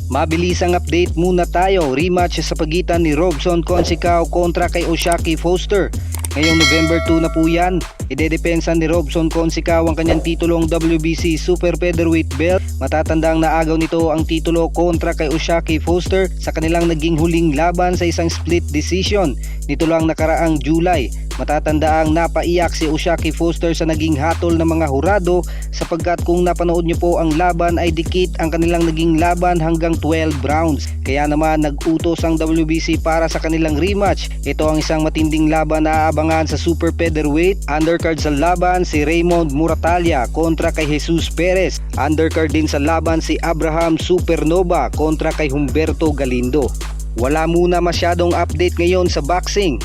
Mabilisang update muna tayo. Rematch sa pagitan ni Robson Consicao kontra kay Oshaki Foster. Ngayong November 2 na po yan. Idedepensa ni Robson Consicao ang kanyang titulong WBC Super Featherweight belt. Matatandang naagaw nito ang titulo kontra kay Oshaki Foster sa kanilang naging huling laban sa isang split decision nito lang nakaraang July. Matatandaang napaiyak si Oshaki Foster sa naging hatol ng mga hurado sapagkat kung napanood nyo po ang laban ay dikit ang kanilang naging laban hanggang 12 rounds. Kaya naman nag-utos ang WBC para sa kanilang rematch. Ito ang isang matinding laban na aabangan sa Super Featherweight. Undercard sa laban si Raymond Muratalia kontra kay Jesus Perez. Undercard din sa laban si Abraham Supernova kontra kay Humberto Galindo. Wala muna masyadong update ngayon sa boxing.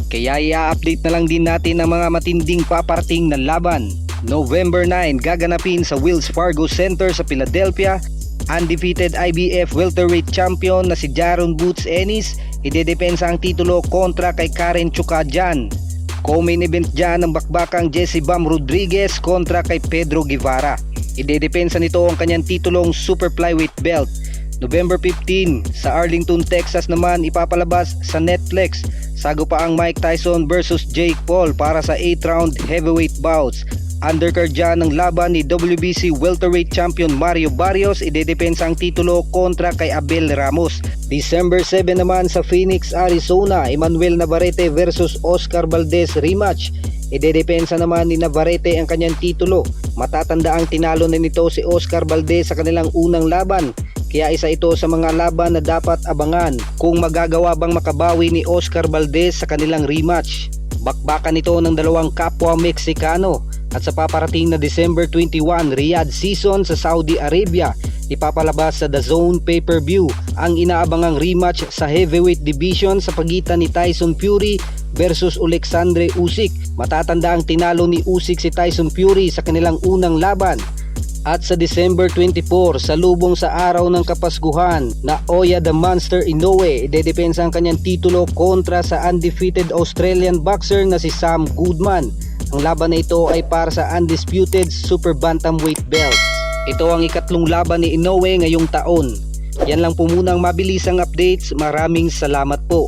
Kaya i-update na lang din natin ang mga matinding paparating na laban. November 9 gaganapin sa Wells Fargo Center sa Philadelphia. Undefeated IBF welterweight champion na si Jaron Boots Ennis idedepensa ang titulo kontra kay Karen Chukadjan. Co-main event dyan ang bakbakang Jesse Bam Rodriguez kontra kay Pedro Guevara. Idedepensa nito ang kanyang titulong super flyweight belt. November 15 sa Arlington, Texas naman ipapalabas sa Netflix sagupaang Mike Tyson versus Jake Paul para sa 8th round heavyweight bouts. Undercard dyan ng laban ni WBC welterweight champion Mario Barrios, idedepensa ang titulo kontra kay Abel Ramos. December 7 naman sa Phoenix, Arizona, Emmanuel Navarrete versus Oscar Valdez rematch. Idedepensa naman ni Navarrete ang kanyang titulo. Matatandaang tinalo na nito si Oscar Valdez sa kanilang unang laban. Kaya isa ito sa mga laban na dapat abangan kung magagawa bang makabawi ni Oscar Valdez sa kanilang rematch. Bakbakan ito ng dalawang kapwa Meksikano. At sa paparating na December 21 Riyadh season sa Saudi Arabia, ipapalabas sa DAZN pay-per-view ang inaabangang rematch sa heavyweight division sa pagitan ni Tyson Fury versus Alexandre Usyk. Matatanda ang tinalo ni Usyk si Tyson Fury sa kanilang unang laban. At sa December 24 sa lubong sa araw ng Kapaskuhan na Oya the Monster Inoue, idedepensa ang kanyang titulo kontra sa undefeated Australian boxer na si Sam Goodman. Ang laban na ito ay para sa undisputed super bantamweight belts. Ito ang ikatlong laban ni Inoue ngayong taon. Yan lang po muna ang mabilisang updates. Maraming salamat po.